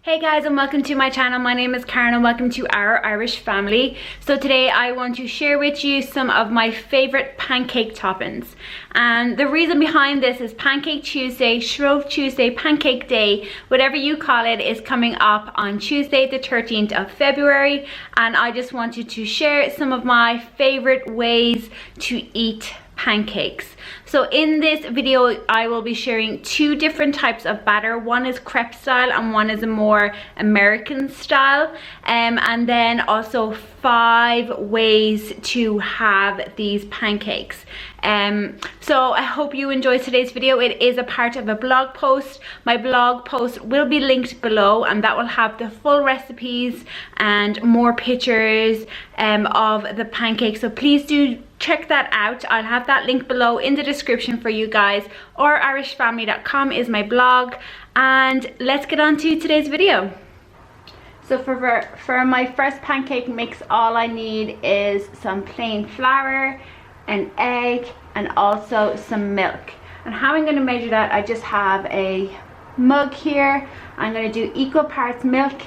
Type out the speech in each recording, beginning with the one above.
Hey guys, and welcome to my channel. My name is Karen and welcome to our Irish family. So today I want to share with you some of my favorite pancake toppings. And the reason behind this is Pancake Tuesday, Shrove Tuesday, Pancake Day, whatever you call it, is coming up on Tuesday the 13th of February. And I just wanted to share some of my favorite ways to eat pancakes. So in this video I will be sharing two different types of batter. One is crepe style and one is a more American style, and then also 5 ways to have these pancakes. So I hope you enjoyed today's video. It is a part of a blog post. My blog post will be linked below and that will have the full recipes and more pictures of the pancakes, so please do check that out. I'll have that link below in the description for you guys, or irishfamily.com is my blog. And let's get on to today's video. So for my first pancake mix, all I need is some plain flour, an egg, and also some milk. And how I'm going to measure that, I just have a mug here. I'm going to do equal parts milk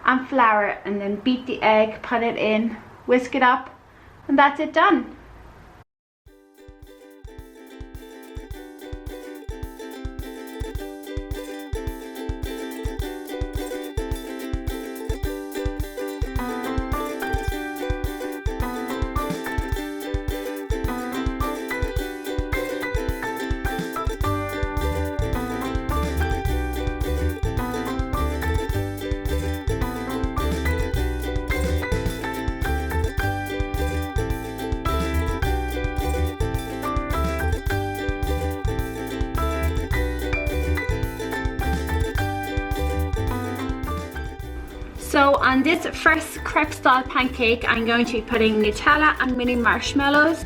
and flour, and then beat the egg, put it in, whisk it up, and that's it, done. So on this first crepe style pancake, I'm going to be putting Nutella and mini marshmallows.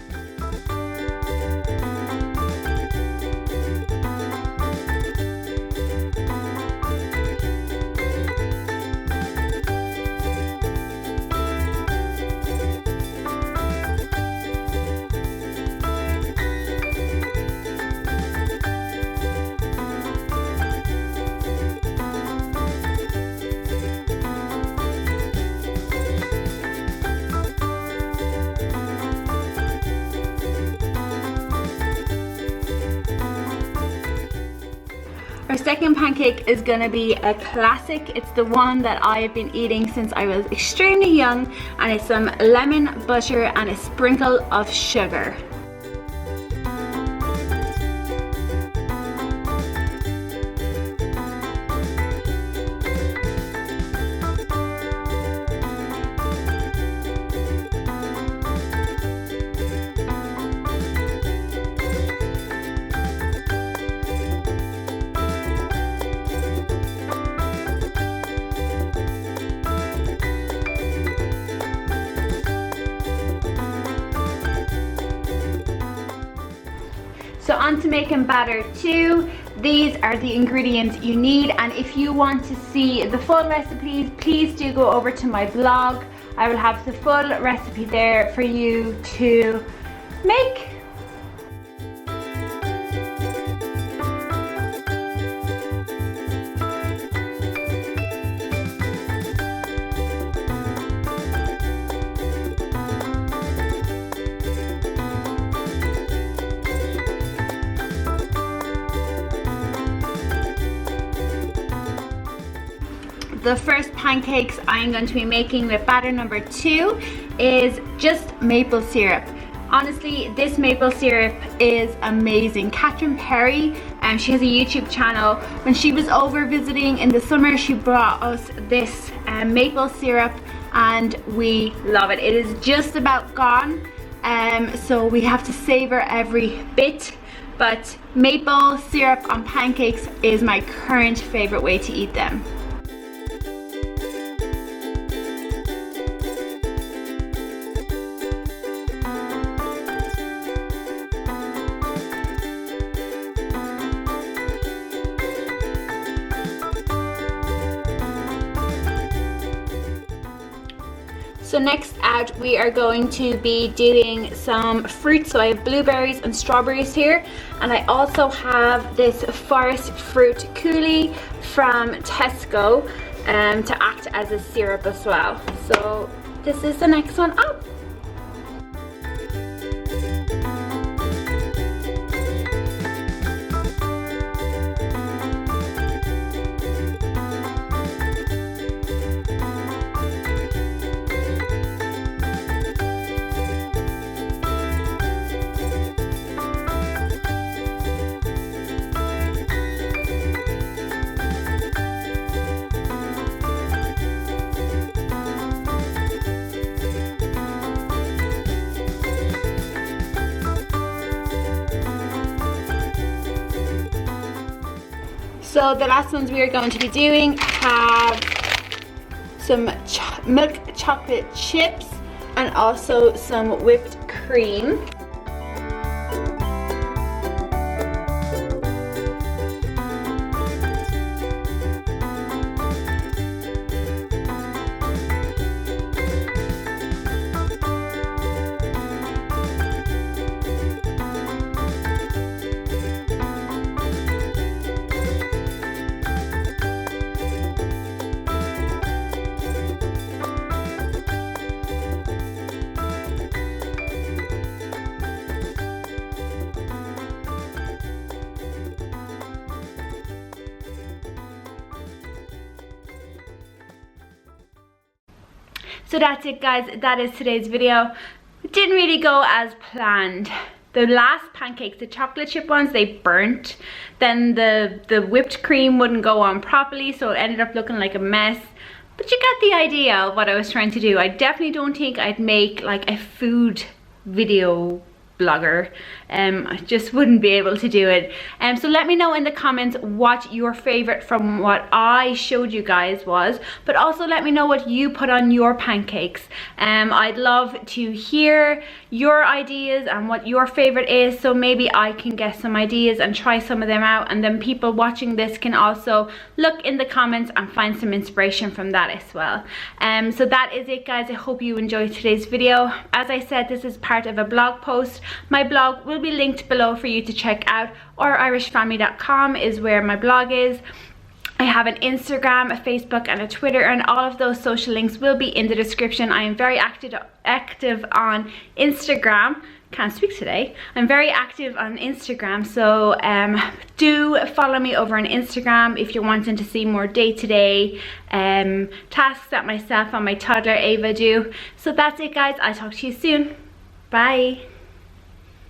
Our second pancake is going to be a classic. It's the one that I have been eating since I was extremely young, and it's some lemon butter and a sprinkle of sugar. So on to making batter 2. These are the ingredients you need, and if you want to see the full recipes, please do go over to my blog. I will have the full recipe there for you to make. The first pancakes I'm going to be making with batter number 2 is just maple syrup. Honestly, this maple syrup is amazing. Catherine Perry, she has a YouTube channel. When she was over visiting in the summer, she brought us this maple syrup and we love it. It is just about gone, so we have to savor every bit. But maple syrup on pancakes is my current favorite way to eat them. So next out we are going to be doing some fruit. So I have blueberries and strawberries here, and I also have this forest fruit coulis from Tesco. to act as a syrup as well. So this is the next one up. So the last ones we are going to be doing have some milk chocolate chips and also some whipped cream. So that's it, guys. That is today's video. It didn't really go as planned. The last pancakes, the chocolate chip ones, they burnt. Then the whipped cream wouldn't go on properly, so it ended up looking like a mess. But you get the idea of what I was trying to do. I definitely don't think I'd make like a food video blogger. I just wouldn't be able to do it. So let me know in the comments what your favorite from what I showed you guys was, but also let me know what you put on your pancakes. I'd love to hear your ideas and what your favorite is, so maybe I can get some ideas and try some of them out, and then people watching this can also look in the comments and find some inspiration from that as well. So that is it, guys. I hope you enjoyed today's video. As I said, this is part of a blog post. My blog will be linked below for you to check out, or irishfamily.com is where my blog is. I have an Instagram, a Facebook and a Twitter, and all of those social links will be in the description. I am very active on Instagram. Can't speak today. I'm very active on Instagram, so do follow me over on Instagram if you're wanting to see more day-to-day tasks that myself and my toddler Ava do. So that's it, guys. I'll talk to you soon. Bye.